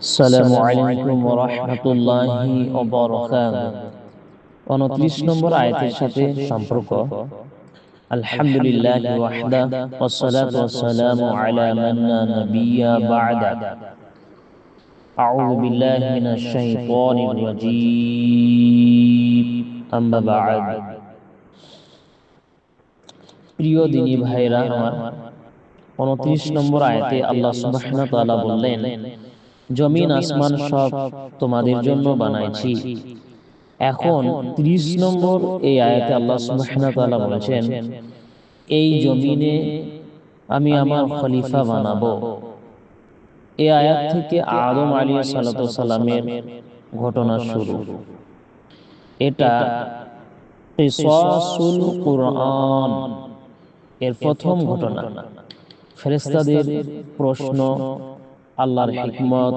আসসালামু আলাইকুম ওয়া রাহমাতুল্লাহি ওয়া বারাকাতুহু। 29 নম্বর আয়াতের সাথে সম্পর্ক। আলহামদুলিল্লাহি ওয়াহদা ওয়াস সালাতু ওয়াস সালামু আলা মান লা নাবিয়্যা বা'দা। আউযু বিল্লাহি মিনাশ শাইতানির রাজীম। আম্মা বা'দ। প্রিয় দিনী ভাইরা আমার, 29 নম্বর আয়াতে আল্লাহ সুবহানাহু ওয়া তাআলা বললেন, জমিন আসমান সব তোমাদের জন্য বানাইছি। এখন 30 নম্বর এই আয়াতে আল্লাহ সুবহানাহু ওয়া তাআলা বলেছেন, এই জমিনে আমি আমার খলিফা বানাবো। এই আয়াত থেকে আদম আলাইহিস সালাতু সালামের ঘটনা শুরু। এটা কিসাসুল কুরআন এর প্রথম ঘটনা। ফেরেশতাদের প্রশ্ন, আল্লাহর হিকমত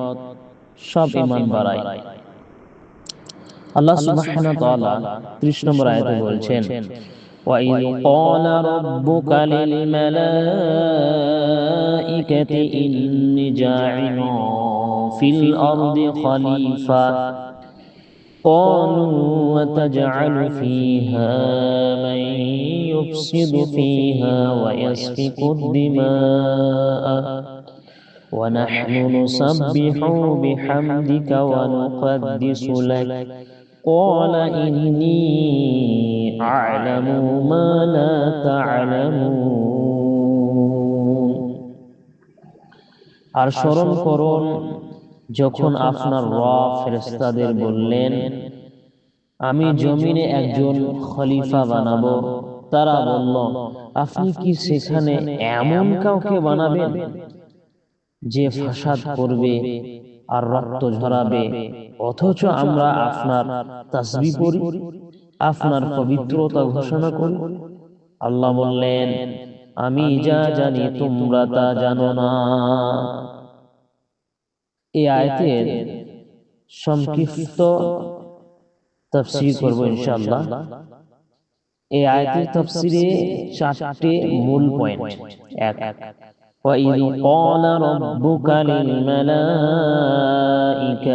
সব ঈমান বাড়ায়। আল্লাহ সুবহানাহু ওয়া তাআলা 30 নম্বর আয়াতে বলছেন, وَإِذْ قَالَ رَبُّكَ لِلْمَلَائِكَةِ إِنِّي جَاعِلٌ فِي الْأَرْضِ خَلِيفَةً قَالُوا وَتَجْعَلُ فِيهَا مَن يُفْسِدُ فِيهَا وَيَسْفِكُ الدِّمَاءَ وَنَحْنُ نُسَبِّحُ بِحَمْدِكَ وَنُقَدِّسُ لَكَ قال إني أعلم ما لا تعلمون। আর স্মরণ করুন যখন আপনার রব ফেরেশতাদের বললেন, আমি জমিনে একজন খলিফা বানাবো। তারা বলল, আপনি কি সেখানে এমন কাউকে বানাবেন যে ফাসাদ করবে আর রক্ত ঝরাবে, অথচ আমরা আপনার তাসবিহ করি, আপনার পবিত্রতা ঘোষণা করি? আল্লাহ বললেন, আমি যা জানি তোমরা তা জানো না। এই আয়াতের সংক্ষিপ্ত তাফসীর করব ইনশাআল্লাহ। এই আয়াতের তাফসীরে চারটি মূল পয়েন্ট। এক, وَإِذْ قَالَ رَبُّكَ لِلْمَلَائِكَةِ,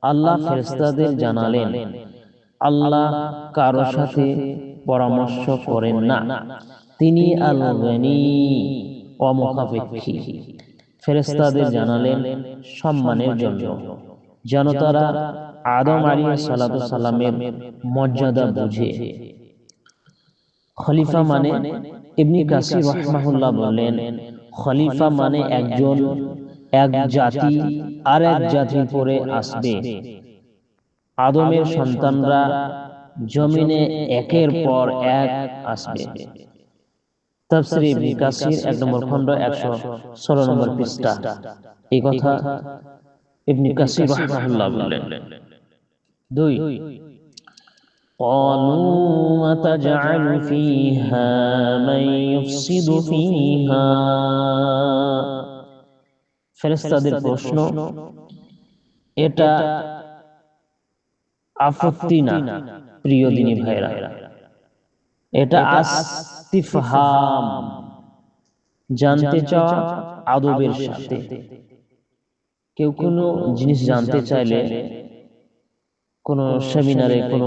আল্লাহ ফেরেশতাদের জানালেন, আল্লাহ কারো সাথে পরামর্শ করেন না, তিনি আল গনি, অমুখাপেক্ষী। ফেরেশতাদের জানালেন সম্মানের জন্য, যেন তারা আদম আলাইহিস সালাতু সালামের মর্যাদা বুঝে। খলিফা মানে, ইবনে কাসির রাহমাহুল্লাহ বললেন, খলিফা মানে একজন, এক জাতি আর এক জাতির পরে আসবে। আদমের সন্তানরা জমিনে একের পর এক আসবে। তাফসীর ইবনে কাসির 1 নম্বর খণ্ড 116 নম্বর পৃষ্ঠা। এই কথা ইবনে কাসির রাহমাহুল্লাহ বললেন। 2, قالوا وتجعل فيها من يفسد فيها, ফেরেশতাদের প্রশ্ন, এটা আপত্তি না প্রিয় দিনী ভাইরা, এটা ইসতিফহাম, জানতে চাওয়া আদবের সাথে। কেউ কোনো জিনিস জানতে চাইলে, কোন সেমিনারে কোন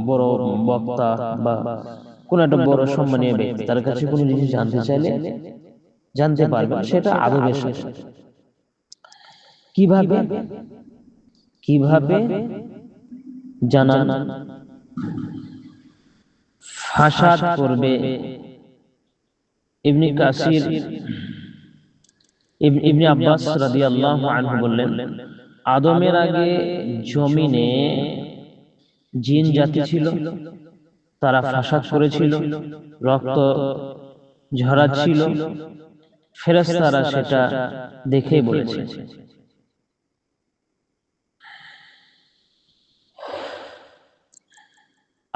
বড় বক্তা বা কোন একটা বড় সম্মানীয় ব্যক্তি তার কাছে কোনো জিনিস জানতে চাইলে জানতে পারবে, সেটা আদবের সাথে। কিভাবে কিভাবে জানান? ফাসাদ করবে। ইবনে কাসির, ইবনে আব্বাস রাদিয়াল্লাহু আনহু বললেন, আদমের আগে জমিনে জিন জাতি ছিল, তারা ফাসাদ করেছিল, রক্ত ঝরাচ্ছিল। ফেরেশতারা সেটা দেখে বলেছে।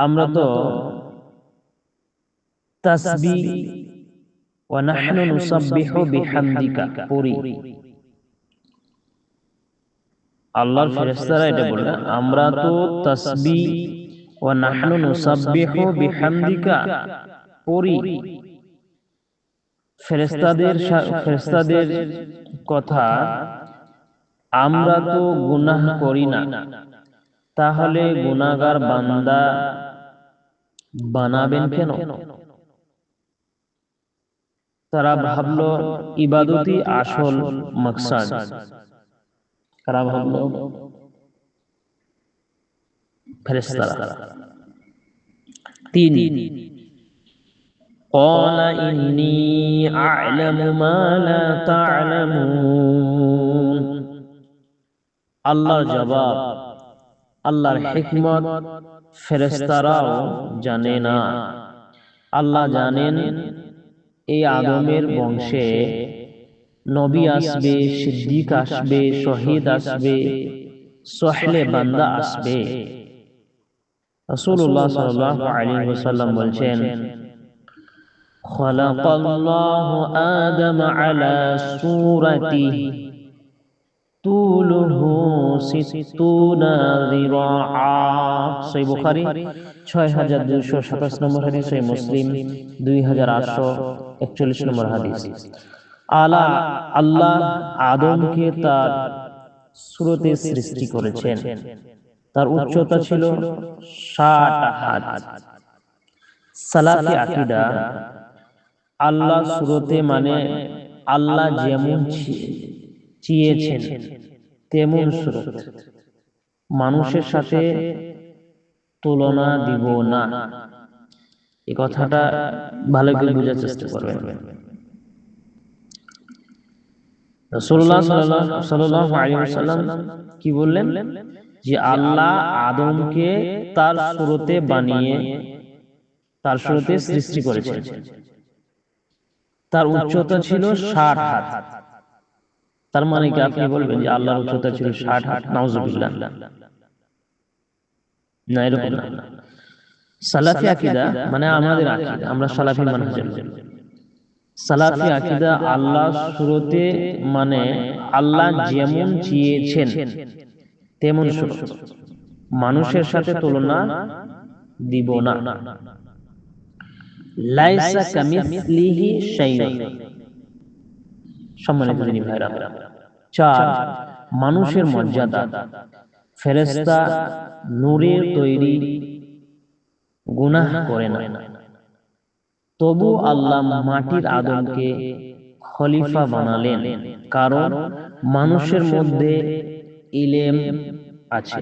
আমরা তো তাসবিহ ওয়া নাহনু নুসাব্বিহু বিহামদিকা পড়ি। আল্লাহর ফেরেশতারা এটা বলে, আমরা তো তাসবিহ ওয়া নাহনু নুসাব্বিহু বিহামদিকা পড়ি। ফেরেশতাদের কথা আমরা তো গুনাহ করি না, তাহলে গুনাহগার বান্দা বানাবেন কেন? তারা ভাবলো ইবাদতই আসল মাকসাদ। তারা ভাবলো, ফেরেশতারা। 3, قال إني أعلم ما لا تعلمون। আল্লাহর জবাব, আল্লাহর হিকমত ফেরেশতারাও জানে না। আল্লাহ জানেন এই আদমের বংশে নবী আসবে, সিদ্দিক আসবে, শহীদ আসবে, সহলে বান্দা আসবে। রাসূলুল্লাহ সাল্লাল্লাহু আলাইহি ওয়াসাল্লাম বলছেন, খালাকাল্লাহু আদম আলা সূরাতিহি তুলুহু সিত্তুনা যিরাআ। সহিহ বুখারী 6227 নম্বর হাদিস, সহিহ মুসলিম 2841 নম্বর হাদিস। আল্লাহ আদমকে তার সূরতে সৃষ্টি করেছেন। তার উচ্চতা ছিল 60 হাত। সালাফি আকীদা, আল্লাহ সূরতে মানে আল্লাহ যেমন চেয়েছেন তেমন সূরত, মানুষের সাথে তুলনা দিব না। এই কথাটা ভালো করে বোঝার চেষ্টা করবেন। রাসূলুল্লাহ সাল্লাল্লাহু আলাইহি ওয়াসাল্লাম কি বললেন? যে আল্লাহ আদমকে তার সূরতে বানিয়ে তার সূরতে সৃষ্টি করেছেন। তার উচ্চতা ছিল 60 হাত। তার মানে কি আপনি বলবেন যে আল্লাহর উচ্চতা ছিল 60 হাত? নাউজুবিল্লাহ। না, এরকম না। সালাফি আকীদা মানে আমাদের আকীদা, আমরা সালাফি মানহাজের লোক। সালাফি আকীদা আল্লাহ সূরতে মানে আল্লাহ যেমন চেয়েছেন তেমন সূরত, মানুষের সাথে তুলনা দিব না। লাইসা কামিসলিহি শাইউন। সম্মানিত দিনী ভাইরা, 4, মানুষের মর্যাদা। ফেরেশতা নূরের তৈরি, গুনাহ করে না, তবু আল্লাহ মাটির আদমকে খলিফা বানালেন, কারণ মানুষের মধ্যে ইলম আছে,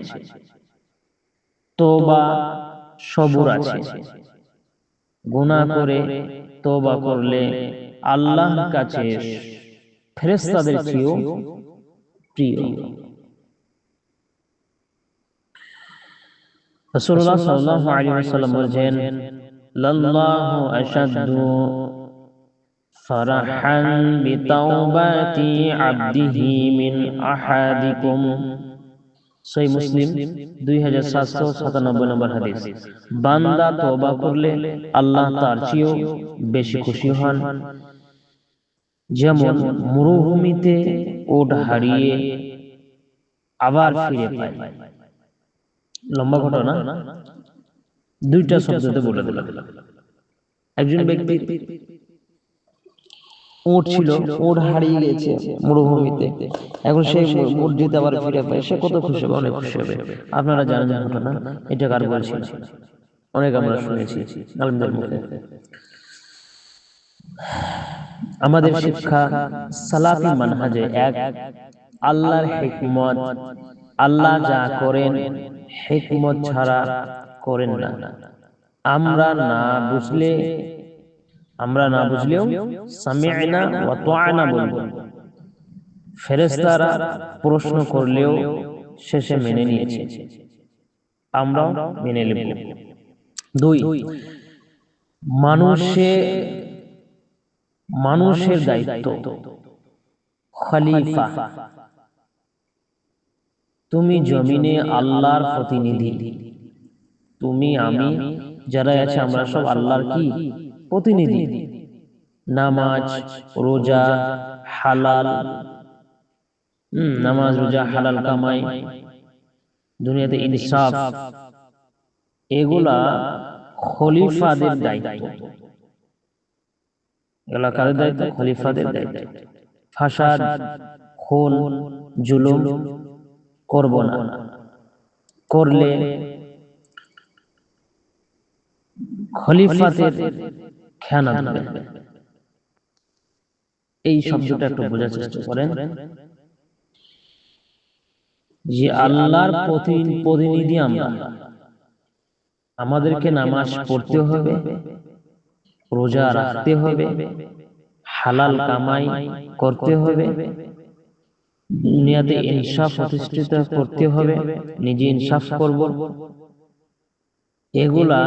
তওবা সবুর আছে। গুনাহ করে তওবা করলে আল্লাহর কাছে ফেরেশতাদের চেয়েও প্রিয়। রাসূলুল্লাহ সাল্লাল্লাহু আলাইহি ওয়াসাল্লাম বলেন, লাল্লাহু আশাদ্দু ফারাহান বিতাওবাতি আবদিহি মিন আহাদিকুম। সহিহ মুসলিম 2797 নম্বর হাদিস। বান্দা তওবা করলে আল্লাহ তার চেয়েও বেশি খুশি হন, যেমন মরুভূমিতে ওট হারিয়ে আবার ফিরে পায়। লম্বা ঘটনা, 2টা শব্দতে বলে দিলাম। একজন ব্যক্তি উট ছিল, উট হারিয়ে গেছে মরুভূমিতে, এখন সেই উট যদি আবার ফিরে পায় সে কত খুশি হবে? অনেক খুশি হবে। আপনারা জানেন ঘটনা, এটা কার বলছি? অনেক আমরা শুনেছি আলেমদের মুখে। আমাদের শিক্ষা সালাফি মানহাজে এক, আল্লাহর হিকমত, আল্লাহ যা করেন হিকমত ছাড়া করেন না। আমরা না বুঝলেও সামি'না ওয়া তা'না বলবো। ফেরেশতারা প্রশ্ন করলেও শেষে মেনে নিয়েছে, আমরাও মেনে নেব। 2, মানুষের দায়িত্ব। খলিফা, তুমি জমিনে আল্লাহর প্রতিনিধি। তুমি, আমি, যারা আছে আমরা সব আল্লাহর কি? প্রতিনিধি। নামাজ, রোজা, হালাল, নামাজ, রোজা, হালাল কামাই, দুনিয়াতে ইনসাফ, এগুলা খলিফাদের দায়িত্ব। এগুলা কাদের দায়িত্ব? খলিফাদের দায়িত্ব। ফাসাদ, খুন জুলুম করব না, করলে খলিফাতের খেয়ানত হবে। এই শব্দটা একটু বোঝার চেষ্টা করেন যে আল্লাহর প্রতিনিধি আমরা, আমাদেরকে নামাজ পড়তে হবে, রোজা রাখতে হবে, হালাল কামাই করতে হবে, দুনিয়াতে ইনসাফ প্রতিষ্ঠিত করতে হবে, নিজে ইনসাফ করব। এগুলা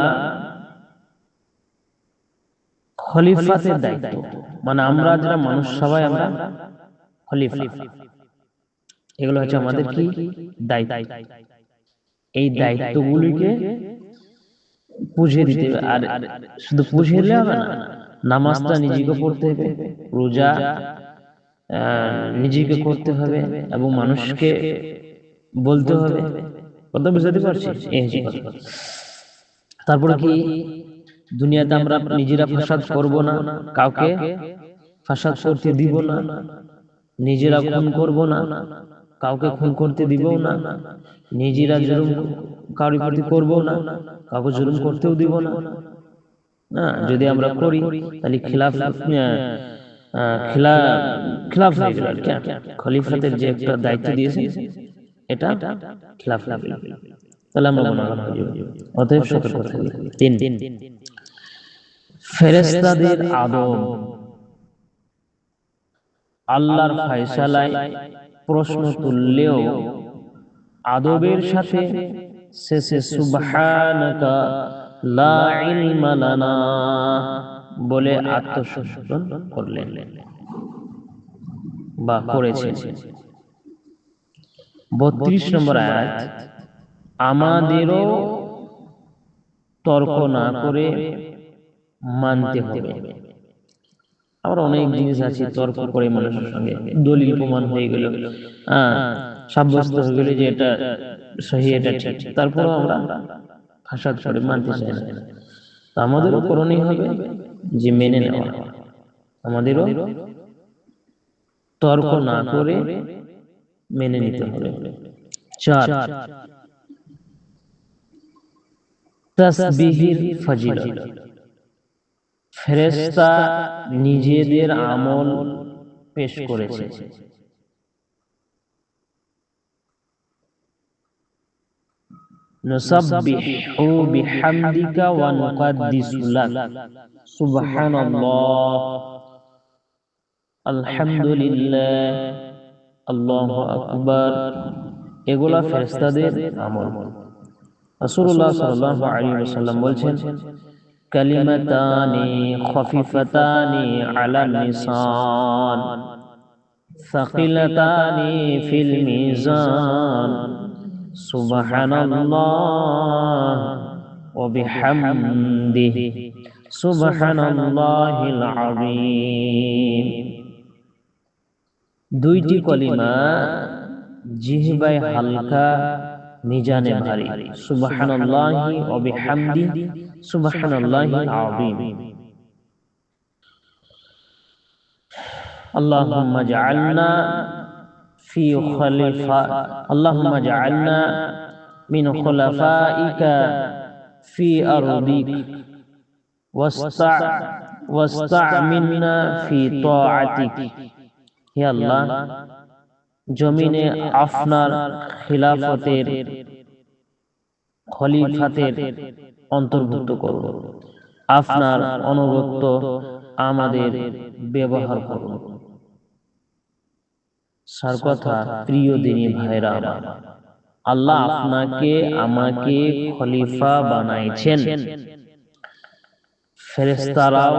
খলিফাতের দায়িত্ব। মানে আমরা যারা মানুষ সবাই আমরা খলিফা, এগুলো হচ্ছে আমাদের কি দায়িত্ব। এই দায়িত্বগুলিকে বুঝিয়ে দিতে হবে। আর শুধু বুঝিয়ে দিলে হবে না, নামাজটা নিজেকে পড়তে হবে, রোজা নিজেকে করতে হবে এবং মানুষকে বলতে হবে। কথা বুঝতে পারছি? তারপরে কি দুনিয়াতে আমরা নিজেরা ফাসাদ করব না, কাউকে ফাসাদ করতে দিব না, নিজেরা খুন করব না, কাউকে খুন করতে দিব না, নিজেরা জুলুম কারোর প্রতি করব না, কাউকে জুলুম করতেও দিব না। না, যদি আমরা করি তাহলে খিলাফ হয়ে গেল। খলিফাতের যে একটা দায়িত্ব দিয়েছে এটা খিলাফ হয়ে গেল, তাহলে আমরা গুনাহগার হয়ে যাব। অতএব সতর্ক থাকি। 3, ফেরেশতাদের আদব। আল্লাহর ফয়সালায় প্রশ্ন তুললেও আদবের সাথে শেষে সুবহানাকা লা ইলমা লানা বলে আত্মসমর্পণ করলেন বা করেছেন। 32 নম্বর আয়াত, আমাদেরও তর্ক না করে মানতে হবে। আবার অনেক জিনিস আছে তর্ক করে মানুষের সঙ্গে, দলিল প্রমাণ হয়ে গেল, সাব্যস্ত হয়ে গেল যে এটা সহি এটা ঠিক, তারপরও আমরা ফাসাদ করে মানতে চাই না। আমাদেরও করণীয় হবে যে মেনে নেওয়া, আমাদেরও তর্ক না করে মেনে নিতে হবে। 4, তাসবিহির ফজিলত। ফেরেশতা নিজেদের আমল পেশ করেছে। নুসাব্বিহু বিহামদিকা ওয়া নুকাদ্দিসু লাক, সুবহানাল্লাহ, আলহামদুলিল্লাহ, আল্লাহু আকবার। এগুলা ফেরেশতাদের আমল। রাসূলুল্লাহ সাল্লাল্লাহু আলাইহি ওয়াসাল্লাম বলেছেন, কালিমাতানি খাফিফাতানি আলাল লিসান সাকিলাতানি ফিল মিজান, সুবহানাল্লাহ ওয়া বিহামদিহি, সুবহানাল্লাহিল আযীম। দুইটি কলিমা জিহ্বায় হালকা, মিজানে ভারী। সুবহানাল্লাহি ওয়া বিহামদিহি, সুবহানাল্লাহিল আযীম। আল্লাহুম্মা জাআলনা ফি খলিফা, আল্লাহুম্মা জাআলনা মিন খুলাফাইকা ফি আরদিক ওয়াস্তা'মিননা ফি তাআতিক। হে আল্লাহ, জমিনে আপনার খিলাফতের খলিফাতের অন্তর্ভুক্ত করুন, আপনার অনুগত্য আমাদের ব্যবহার করুন। সার কথা, প্রিয় দিনী ভাইরা আমার, আল্লাহ আপনাকে আমাকে খলিফা বানাইছেন। ফেরেশতারাও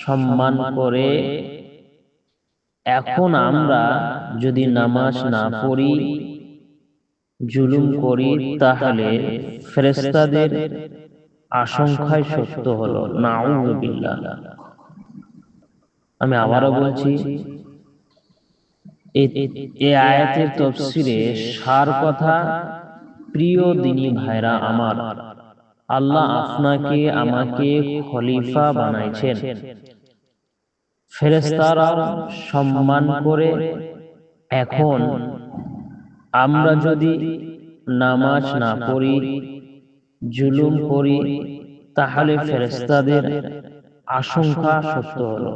সম্মান করে। এখন আমরা যদি নামাজ না পড়ি, জুলুম করি, তাহলে ফেরেশতাদের আশঙ্কায় সত্য হলো। নাউযুবিল্লাহ। আমি আবারও বলছি, এই আয়াতের তাফসীরে সার কথা, প্রিয় দিনী ভাইরা আমার, আল্লাহ আপনাকে আমাকে খলিফা বানাইছেন। ফেরেশতারা সম্মান করে। এখন আমরা যদি নামাজ না পড়ি, জুলুম করি, তাহলে ফেরেশতাদের আশঙ্কা সত্য হলো।